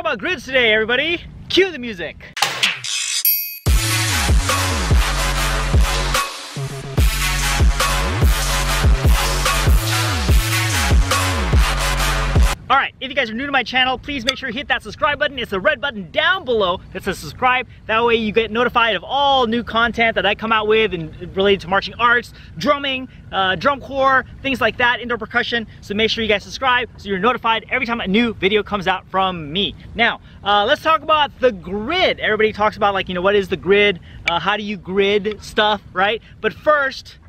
about grids today, everybody. Cue the music. Alright, if you guys are new to my channel, please make sure you hit that subscribe button. It's the red button down below that says subscribe. That way you get notified of all new content that I come out with and related to martial arts, drumming, drum corps, things like that, indoor percussion. So make sure you guys subscribe so you're notified every time a new video comes out from me. Now, let's talk about the grid. Everybody talks about, like, what is the grid? How do you grid stuff, right? But first,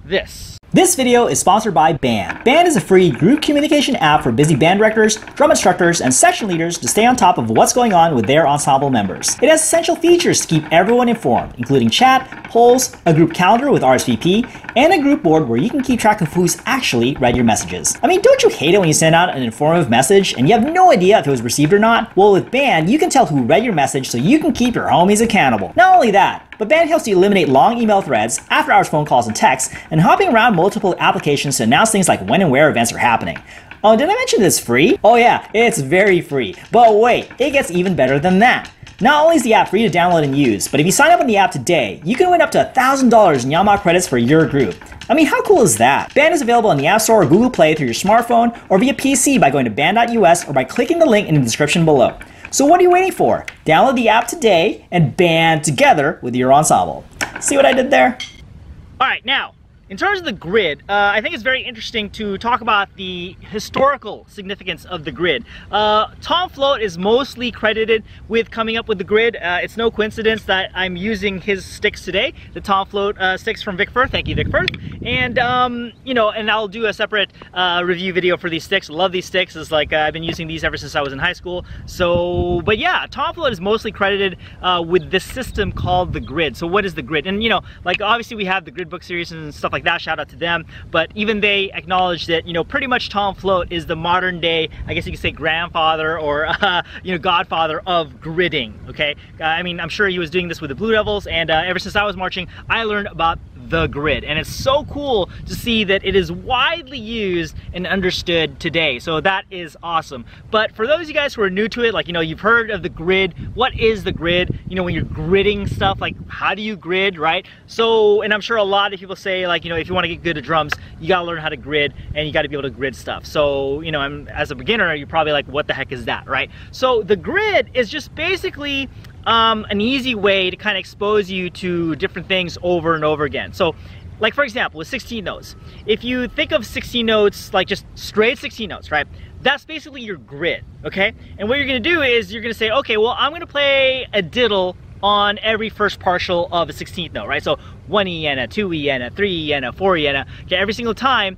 this. This video is sponsored by Band. Band is a free group communication app for busy band directors, drum instructors, and section leaders to stay on top of what's going on with their ensemble members. It has essential features to keep everyone informed, including chat, polls, a group calendar with RSVP, and a group board where you can keep track of who's actually read your messages. I mean, don't you hate it when you send out an informative message and you have no idea if it was received or not? Well, with Band, you can tell who read your message so you can keep your homies accountable. Not only that, but Band helps you eliminate long email threads, after-hours phone calls and texts, and hopping around multiple applications to announce things like when and where events are happening. Oh, did I mention it's free? Oh yeah, it's very free. But wait, it gets even better than that. Not only is the app free to download and use, but if you sign up on the app today, you can win up to $1,000 in Yamaha credits for your group. I mean, how cool is that? Band is available on the App Store or Google Play through your smartphone or via PC by going to band.us or by clicking the link in the description below. So what are you waiting for? Download the app today and band together with your ensemble. See what I did there? Alright, now, in terms of the grid, I think it's very interesting to talk about the historical significance of the grid. Tom Float is mostly credited with coming up with the grid. It's no coincidence that I'm using his sticks today, the Tom Float sticks from Vic Firth. Thank you, Vic Firth. And, and I'll do a separate review video for these sticks. Love these sticks. It's like I've been using these ever since I was in high school. So, but yeah, Tom Float is mostly credited with this system called the grid. So what is the grid? And, like obviously we have the grid book series and stuff like that, shout out to them, but even they acknowledge that, pretty much Tom Float is the modern day, I guess you could say, grandfather or, godfather of gridding, okay? I mean, I'm sure he was doing this with the Blue Devils, and ever since I was marching, I learned about the grid, and it's so cool to see that it is widely used and understood today. So that is awesome. But for those of you guys who are new to it, like, you've heard of the grid. What is the grid? When you're gridding stuff, like, how do you grid, right? So, and I'm sure a lot of people say, like, if you want to get good at drums, you gotta learn how to grid, and you gotta be able to grid stuff. So, as a beginner, you're probably like, what the heck is that, right? So the grid is just basically an easy way to kind of expose you to different things over and over again. So, like, for example, with 16 notes, if you think of 16 notes, like just straight 16 notes, right? That's basically your grid, okay? And what you're gonna do is you're gonna say, okay, well, I'm gonna play a diddle on every first partial of a 16th note, right? So 1 Iena, 2 Iena, 3 Iena, 4 Iena. Okay, every single time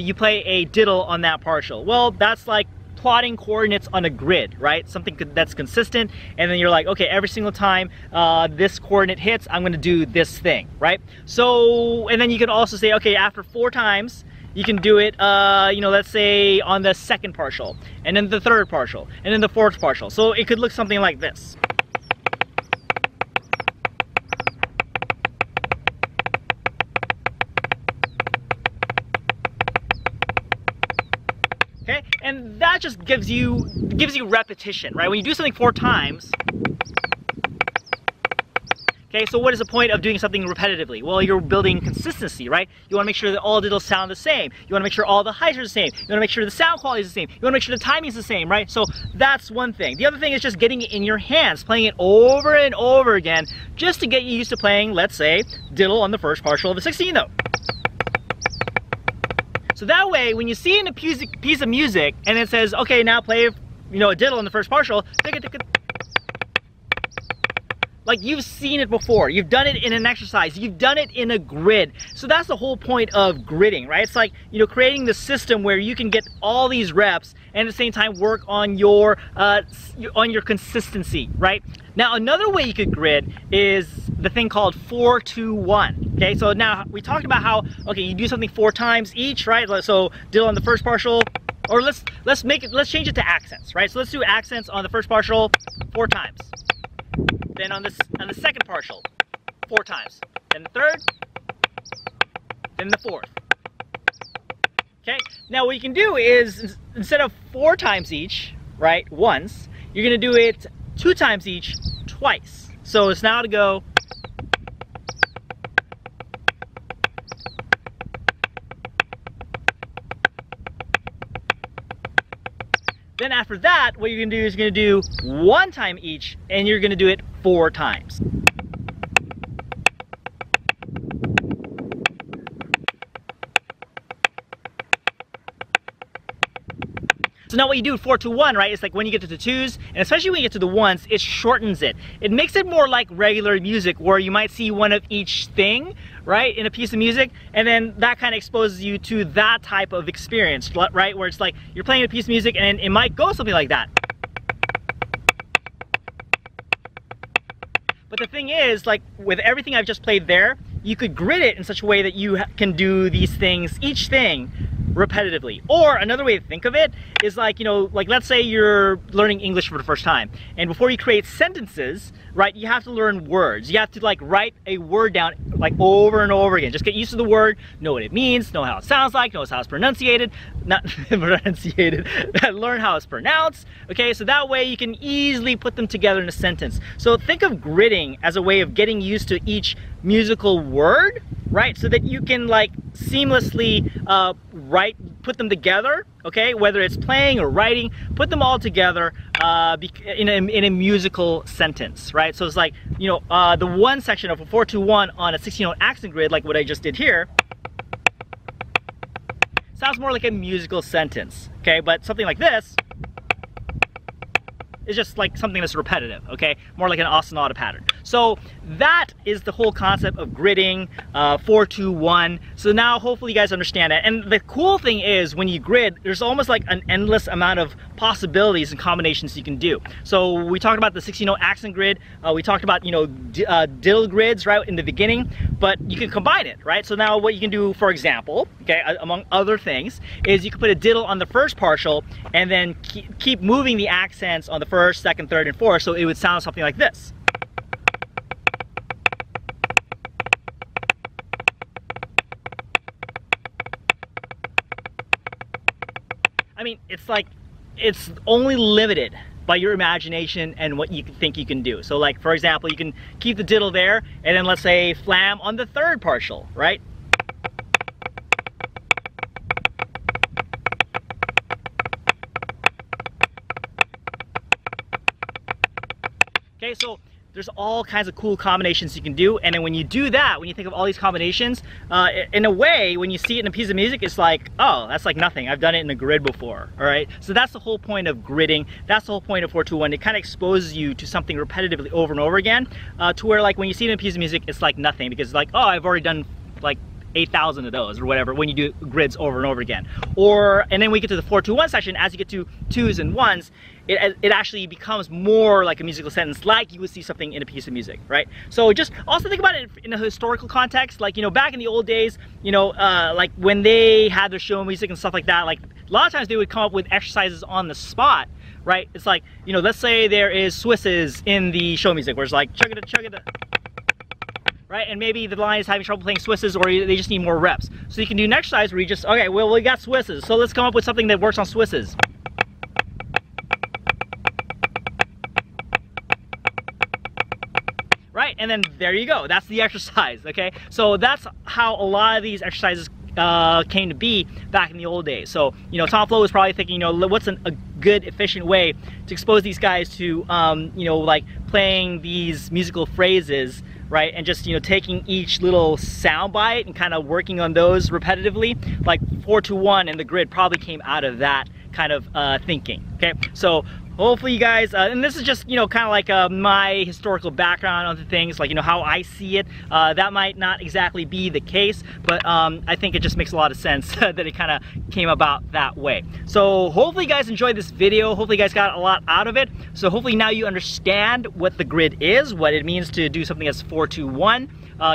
you play a diddle on that partial. Well, that's like plotting coordinates on a grid, right? Something that's consistent, and then you're like, okay, every single time this coordinate hits, I'm gonna do this thing, right? So, and then you can also say, okay, after 4 times, you can do it, let's say on the second partial, and then the third partial, and then the fourth partial. So it could look something like this. Okay, and that just gives you repetition, right? When you do something 4 times, okay, so what is the point of doing something repetitively? Well, you're building consistency, right? You want to make sure that all diddles sound the same. You want to make sure all the heights are the same. You want to make sure the sound quality is the same. You want to make sure the timing is the same, right? So that's one thing. The other thing is just getting it in your hands, playing it over and over again, just to get you used to playing, let's say, diddle on the first partial of a 16th note. So that way, when you see in a piece of music and it says, okay, now play, a diddle in the first partial, like, you've seen it before. You've done it in an exercise. You've done it in a grid. So that's the whole point of gridding, right? It's like, creating the system where you can get all these reps and at the same time work on your consistency, right? Now, another way you could grid is the thing called 4-2-1. Okay, so now we talked about how, okay, you do something 4 times each, right? So diddle on the first partial, or let's change it to accents, right? So let's do accents on the first partial 4 times. Then on the second partial 4 times. Then the third. Then the fourth. Okay. Now what you can do is, instead of 4 times each, right, once, you're gonna do it 2 times each, twice. So it's now to go. Then after that, what you're gonna do is you're gonna do 1 time each, and you're gonna do it 4 times. So now what you do 4-2-1, right? It's like when you get to the 2s, and especially when you get to the 1s, it shortens it. It makes it more like regular music, where you might see one of each thing, right, in a piece of music, and then that kind of exposes you to that type of experience, right? Where it's like you're playing a piece of music and it might go something like that. But the thing is, like with everything I've just played there, you could grid it in such a way that you can do these things, each thing, repetitively. Or another way to think of it is like, you know, like let's say you're learning English for the first time, and before you create sentences, right, you have to learn words. You have to like write a word down like over and over again. Just get used to the word, know what it means, know how it sounds like, know how it's pronunciated, not pronunciated, learn how it's pronounced, okay? So that way you can easily put them together in a sentence. So think of gridding as a way of getting used to each musical word, right? So that you can like seamlessly put them together, okay? Whether it's playing or writing, put them all together in a musical sentence, right? So it's like, you know, the 1 section of a 4-2-1 on a 16-note accent grid, like what I just did here, sounds more like a musical sentence, okay? But something like this is just like something that's repetitive, okay? More like an ostinato pattern. So that is the whole concept of gridding, 4-2-1. So now hopefully you guys understand that. And the cool thing is when you grid, there's almost like an endless amount of possibilities and combinations you can do. So we talked about the 16-note accent grid. We talked about, you know, diddle grids, right, in the beginning, but you can combine it, right? So now what you can do, for example, okay, among other things, is you can put a diddle on the first partial and then keep moving the accents on the first, second, third, and fourth, so it would sound something like this. I mean, it's like, it's only limited by your imagination and what you think you can do. So like, for example, you can keep the diddle there, and then let's say flam on the third partial, right? Okay, so there's all kinds of cool combinations you can do, and then when you do that, when you think of all these combinations, in a way, when you see it in a piece of music, it's like, oh, that's like nothing. I've done it in a grid before, all right? So that's the whole point of gridding. That's the whole point of 4-2-1. It kind of exposes you to something repetitively over and over again, to where like when you see it in a piece of music, it's like nothing, because it's like, oh, I've already done like 8,000 of those or whatever when you do grids over and over again. And then we get to the 4-2-1 section. As you get to 2s and 1s, it actually becomes more like a musical sentence, like you would see something in a piece of music, right? So just also think about it in a historical context. Like, you know, back in the old days, you know, like when they had their show music and stuff like that, like a lot of times they would come up with exercises on the spot, right? It's like, you know, let's say there is Swisses in the show music where it's like chug it, right? And maybe the line is having trouble playing Swisses, or they just need more reps. So you can do an exercise where you just, okay, well, we got Swisses, so let's come up with something that works on Swisses. Right, and then there you go. That's the exercise, okay? So that's how a lot of these exercises came to be back in the old days. So, you know, Tom Flo was probably thinking, you know, what's a good, efficient way to expose these guys to, you know, like playing these musical phrases, right? And just, you know, taking each little sound bite and kind of working on those repetitively. Like 4-2-1 and the grid probably came out of that kind of thinking, okay? So hopefully you guys, and this is just, you know, kind of like my historical background on the things, like, you know, how I see it. That might not exactly be the case, but I think it just makes a lot of sense that it kind of came about that way. So hopefully you guys enjoyed this video. Hopefully you guys got a lot out of it. So hopefully now you understand what the grid is, what it means to do something as 4-2-1.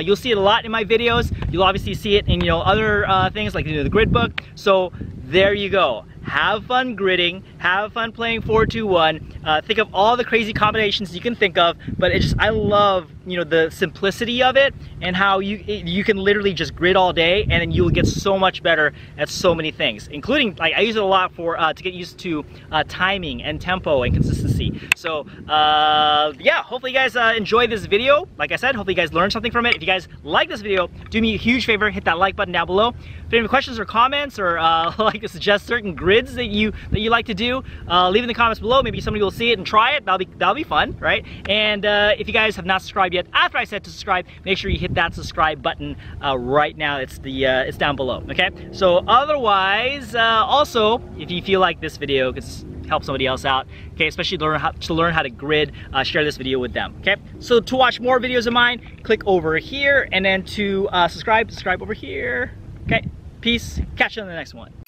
You'll see it a lot in my videos. You'll obviously see it in, you know, other things like, you know, the grid book. So there you go. Have fun gridding. have fun playing 4-2-1. Think of all the crazy combinations you can think of, but I love, you know, the simplicity of it and how you can literally just grid all day, and then you'll get so much better at so many things, including, like, I use it a lot for to get used to timing and tempo and consistency. So yeah, hopefully you guys enjoy this video. Like I said, hopefully you guys learned something from it. If you guys like this video, do me a huge favor, hit that like button down below. If you have any questions or comments, or like to suggest certain grids that you like to do, leave in the comments below. Maybe somebody will see it and try it. That'll be fun, right? And if you guys have not subscribed yet, after I said to subscribe, make sure you hit that subscribe button right now. It's down below. Okay. So otherwise, also, if you feel like this video could help somebody else out, okay, especially to learn how to grid, share this video with them. Okay. So to watch more videos of mine, click over here, and then to subscribe over here. Okay. Peace. Catch you on the next one.